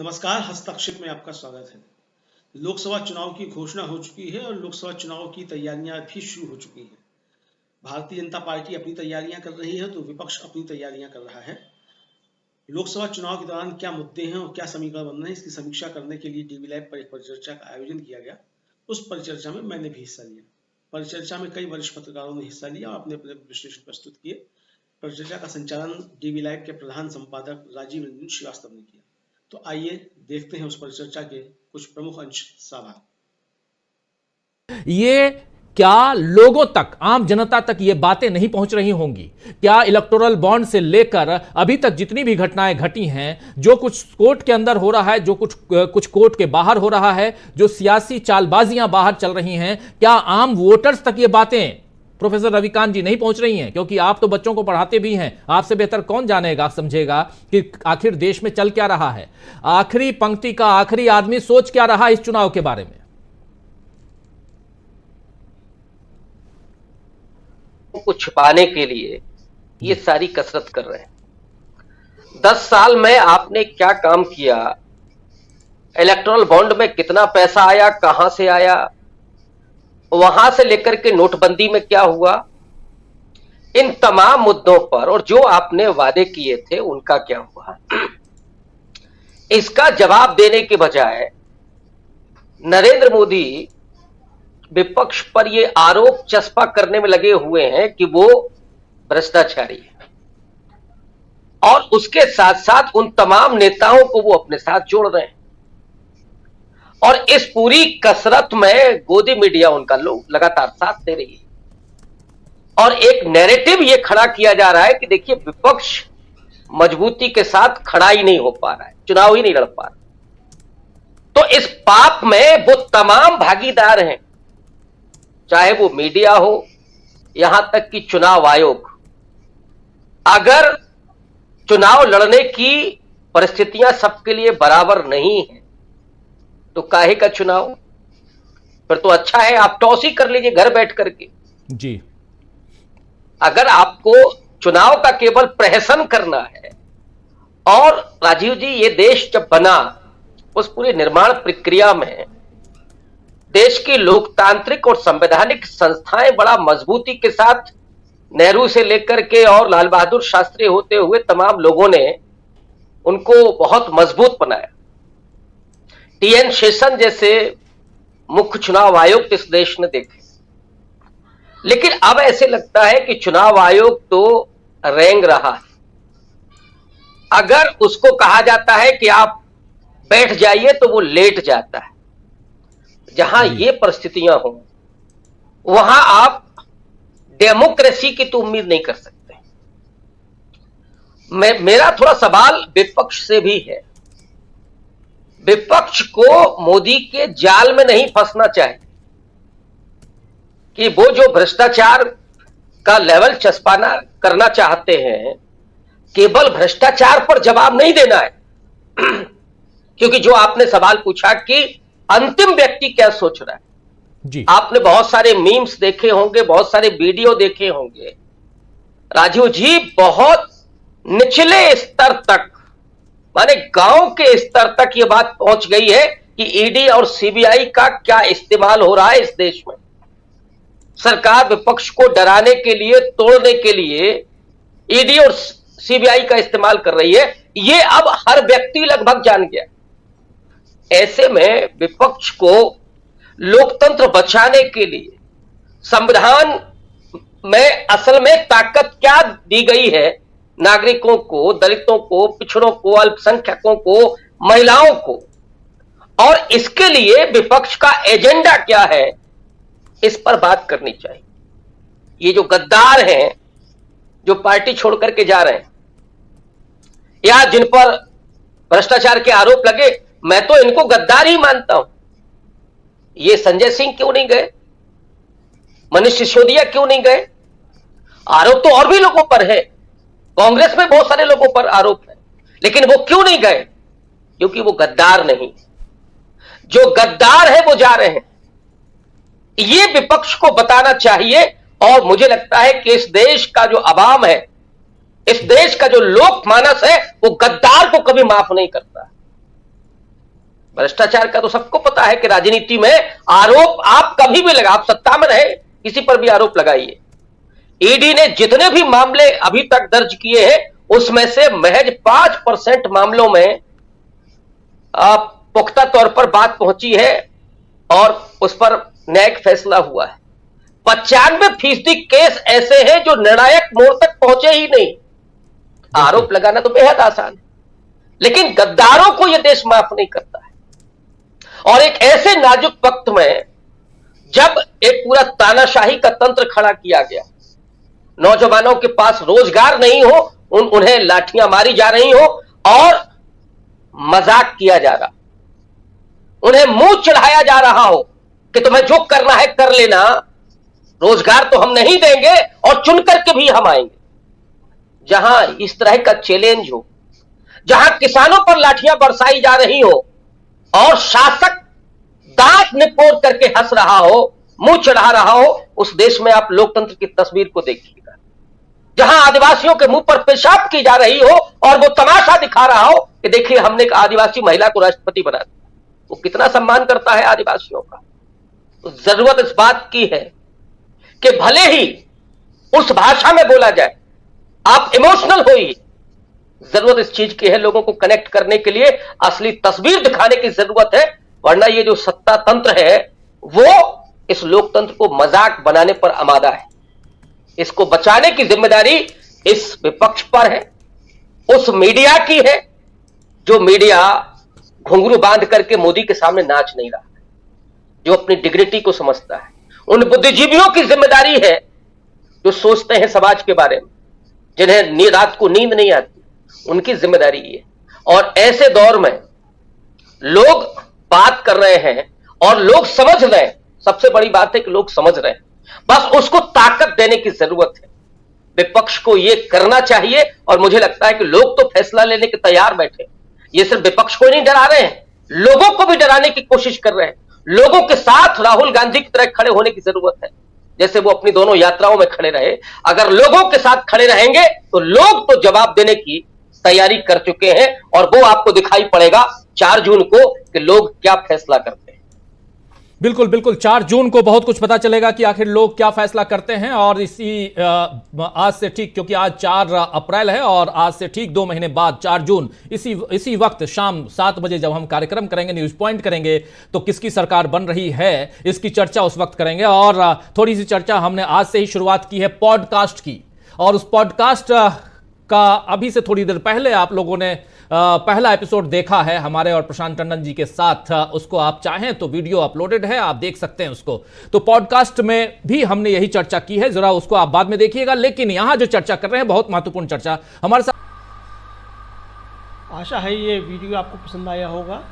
नमस्कार, हस्तक्षेप में आपका स्वागत है। लोकसभा चुनाव की घोषणा हो चुकी है और लोकसभा चुनाव की तैयारियां भी शुरू हो चुकी हैं। भारतीय जनता पार्टी अपनी तैयारियां कर रही है तो विपक्ष अपनी तैयारियां कर रहा है। लोकसभा चुनाव के दौरान क्या मुद्दे हैं और क्या समीकरण बन रहे हैं, इसकी समीक्षा करने के लिए डीवी लाइव पर एक परिचर्चा का आयोजन किया गया। उस परिचर्चा में मैंने भी हिस्सा लिया। परिचर्चा में कई वरिष्ठ पत्रकारों ने हिस्सा लिया और अपने अपने विश्लेषण प्रस्तुत किए। परिचर्चा का संचालन डीवी लाइव के प्रधान संपादक राजीव रंजन श्रीवास्तव ने किया। तो आइए देखते हैं उस परिचर्चा के कुछ प्रमुख अंश साभार। ये क्या लोगों तक, आम जनता तक ये बातें नहीं पहुंच रही होंगी? क्या इलेक्टोरल बॉन्ड से लेकर अभी तक जितनी भी घटनाएं घटी हैं, जो कुछ कोर्ट के अंदर हो रहा है, जो कुछ कोर्ट के बाहर हो रहा है, जो सियासी चालबाजियां बाहर चल रही हैं, क्या आम वोटर्स तक ये बातें प्रोफेसर रविकांत जी नहीं पहुंच रही हैं? क्योंकि आप तो बच्चों को पढ़ाते भी हैं, आपसे बेहतर कौन जानेगा, समझेगा कि आखिर देश में चल क्या रहा है, आखिरी पंक्ति का आखिरी आदमी सोच क्या रहा इस चुनाव के बारे में। को छिपाने के लिए ये सारी कसरत कर रहे हैं। 10 साल में आपने क्या काम किया, इलेक्टोरल बॉन्ड में कितना पैसा आया, कहां से आया, वहां से लेकर के नोटबंदी में क्या हुआ, इन तमाम मुद्दों पर और जो आपने वादे किए थे उनका क्या हुआ, इसका जवाब देने के बजाय नरेंद्र मोदी विपक्ष पर ये आरोप चस्पा करने में लगे हुए हैं कि वो भ्रष्टाचारी है और उसके साथ साथ उन तमाम नेताओं को वो अपने साथ जोड़ रहे हैं। और इस पूरी कसरत में गोदी मीडिया उनका लोग लगातार साथ दे रही है और एक नैरेटिव ये खड़ा किया जा रहा है कि देखिए विपक्ष मजबूती के साथ खड़ा ही नहीं हो पा रहा है, चुनाव ही नहीं लड़ पा रहा। तो इस पाप में वो तमाम भागीदार हैं, चाहे वो मीडिया हो, यहां तक कि चुनाव आयोग। अगर चुनाव लड़ने की परिस्थितियां सबके लिए बराबर नहीं है तो काहे का चुनाव? फिर तो अच्छा है आप टॉस ही कर लीजिए घर बैठ करके जी। अगर आपको चुनाव का केवल प्रहसन करना है। और राजीव जी, ये देश जब बना उस पूरी निर्माण प्रक्रिया में देश की लोकतांत्रिक और संवैधानिक संस्थाएं बड़ा मजबूती के साथ नेहरू से लेकर के और लाल बहादुर शास्त्री होते हुए तमाम लोगों ने उनको बहुत मजबूत बनाया। टीएन शेषन जैसे मुख्य चुनाव आयुक्त इस देश ने देखे। लेकिन अब ऐसे लगता है कि चुनाव आयोग तो रेंग रहा है। अगर उसको कहा जाता है कि आप बैठ जाइए तो वो लेट जाता है। जहां ये परिस्थितियां हो वहां आप डेमोक्रेसी की तो उम्मीद नहीं कर सकते। मेरा थोड़ा सवाल विपक्ष से भी है। विपक्ष को मोदी के जाल में नहीं फंसना चाहिए कि वो जो भ्रष्टाचार का लेवल चस्पाना करना चाहते हैं, केवल भ्रष्टाचार पर जवाब नहीं देना है। क्योंकि जो आपने सवाल पूछा कि अंतिम व्यक्ति क्या सोच रहा है जी। आपने बहुत सारे मीम्स देखे होंगे, बहुत सारे वीडियो देखे होंगे राजीव जी। बहुत निचले स्तर तक, माने गांव के स्तर तक ये बात पहुंच गई है कि ईडी और सीबीआई का क्या इस्तेमाल हो रहा है इस देश में। सरकार विपक्ष को डराने के लिए, तोड़ने के लिए ईडी और सीबीआई का इस्तेमाल कर रही है। ये अब हर व्यक्ति लगभग जान गया। ऐसे में विपक्ष को लोकतंत्र बचाने के लिए संविधान में असल में ताकत क्या दी गई है, नागरिकों को, दलितों को, पिछड़ों को, अल्पसंख्यकों को, महिलाओं को, और इसके लिए विपक्ष का एजेंडा क्या है, इस पर बात करनी चाहिए। ये जो गद्दार हैं, जो पार्टी छोड़ करके जा रहे हैं या जिन पर भ्रष्टाचार के आरोप लगे, मैं तो इनको गद्दार ही मानता हूं। ये संजय सिंह क्यों नहीं गए, मनीष सिसोदिया क्यों नहीं गए? आरोप तो और भी लोगों पर है, कांग्रेस में बहुत सारे लोगों पर आरोप है, लेकिन वो क्यों नहीं गए? क्योंकि वो गद्दार नहीं। जो गद्दार है वो जा रहे हैं। ये विपक्ष को बताना चाहिए। और मुझे लगता है कि इस देश का जो अवाम है, इस देश का जो लोकमानस है, वो गद्दार को कभी माफ नहीं करता। भ्रष्टाचार का तो सबको पता है कि राजनीति में आरोप आप कभी भी लगा, आप सत्ता में रहे, किसी पर भी आरोप लगाइए। ईडी ने जितने भी मामले अभी तक दर्ज किए हैं उसमें से महज 5% मामलों में पुख्ता तौर पर बात पहुंची है और उस पर न्यायिक फैसला हुआ है। 95% केस ऐसे हैं जो निर्णायक मोड़ तक पहुंचे ही नहीं। आरोप लगाना तो बेहद आसान है, लेकिन गद्दारों को यह देश माफ नहीं करता है। और एक ऐसे नाजुक वक्त में जब एक पूरा तानाशाही का तंत्र खड़ा किया गया, नौजवानों के पास रोजगार नहीं हो, उन्हें लाठियां मारी जा रही हो और मजाक किया जा रहा, उन्हें मुंह चढ़ाया जा रहा हो कि तुम्हें जो करना है कर लेना, रोजगार तो हम नहीं देंगे और चुन करके भी हम आएंगे। जहां इस तरह का चैलेंज हो, जहां किसानों पर लाठियां बरसाई जा रही हो और शासक दांत निपोड़ करके हंस रहा हो, मुंह चढ़ा रहा हो, उस देश में आप लोकतंत्र की तस्वीर को देखिएगा। जहां आदिवासियों के मुंह पर पेशाब की जा रही हो और वो तमाशा दिखा रहा हो कि देखिए हमने एक आदिवासी महिला को राष्ट्रपति बना दिया, वो कितना सम्मान करता है आदिवासियों का। तो जरूरत इस बात की है कि भले ही उस भाषा में बोला जाए, आप इमोशनल होइए, जरूरत इस चीज की है, लोगों को कनेक्ट करने के लिए असली तस्वीर दिखाने की जरूरत है। वरना ये जो सत्ता तंत्र है वो इस लोकतंत्र को मजाक बनाने पर आमादा है। इसको बचाने की जिम्मेदारी इस विपक्ष पर है, उस मीडिया की है जो मीडिया घुंघरू बांध करके मोदी के सामने नाच नहीं रहा है, जो अपनी डिग्निटी को समझता है। उन बुद्धिजीवियों की जिम्मेदारी है जो सोचते हैं समाज के बारे में, जिन्हें रात को नींद नहीं आती, उनकी जिम्मेदारी ये। और ऐसे दौर में लोग बात कर रहे हैं और लोग समझ रहे हैं, सबसे बड़ी बात है कि लोग समझ रहे हैं, बस उसको ताकत देने की जरूरत है। विपक्ष को यह करना चाहिए और मुझे लगता है कि लोग तो फैसला लेने के तैयार बैठे। ये सिर्फ विपक्ष को ही नहीं डरा रहे हैं, लोगों को भी डराने की कोशिश कर रहे हैं। लोगों के साथ राहुल गांधी की तरह खड़े होने की जरूरत है, जैसे वो अपनी दोनों यात्राओं में खड़े रहे। अगर लोगों के साथ खड़े रहेंगे तो लोग तो जवाब देने की तैयारी कर चुके हैं और वो आपको दिखाई पड़ेगा 4 जून को कि लोग क्या फैसला करते हैं। बिल्कुल बिल्कुल, 4 जून को बहुत कुछ पता चलेगा कि आखिर लोग क्या फैसला करते हैं। और इसी आज से ठीक, क्योंकि आज 4 अप्रैल है और आज से ठीक 2 महीने बाद 4 जून इसी वक्त शाम 7 बजे जब हम कार्यक्रम करेंगे, न्यूज पॉइंट करेंगे, तो किसकी सरकार बन रही है इसकी चर्चा उस वक्त करेंगे। और थोड़ी सी चर्चा हमने आज से ही शुरुआत की है पॉडकास्ट की, और उस पॉडकास्ट का अभी से थोड़ी देर पहले आप लोगों ने पहला एपिसोड देखा है हमारे और प्रशांत टंडन जी के साथ। उसको आप चाहें तो वीडियो अपलोडेड है, आप देख सकते हैं उसको। तो पॉडकास्ट में भी हमने यही चर्चा की है, जरा उसको आप बाद में देखिएगा। लेकिन यहां जो चर्चा कर रहे हैं बहुत महत्वपूर्ण चर्चा हमारे साथ। आशा है ये वीडियो आपको पसंद आया होगा।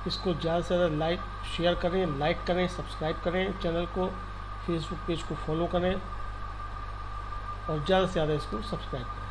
इसको ज़्यादा से ज़्यादा शेयर करें, लाइक करें, सब्सक्राइब करें चैनल को, फेसबुक पेज को फॉलो करें और ज़्यादा से ज़्यादा इसको सब्सक्राइब करें।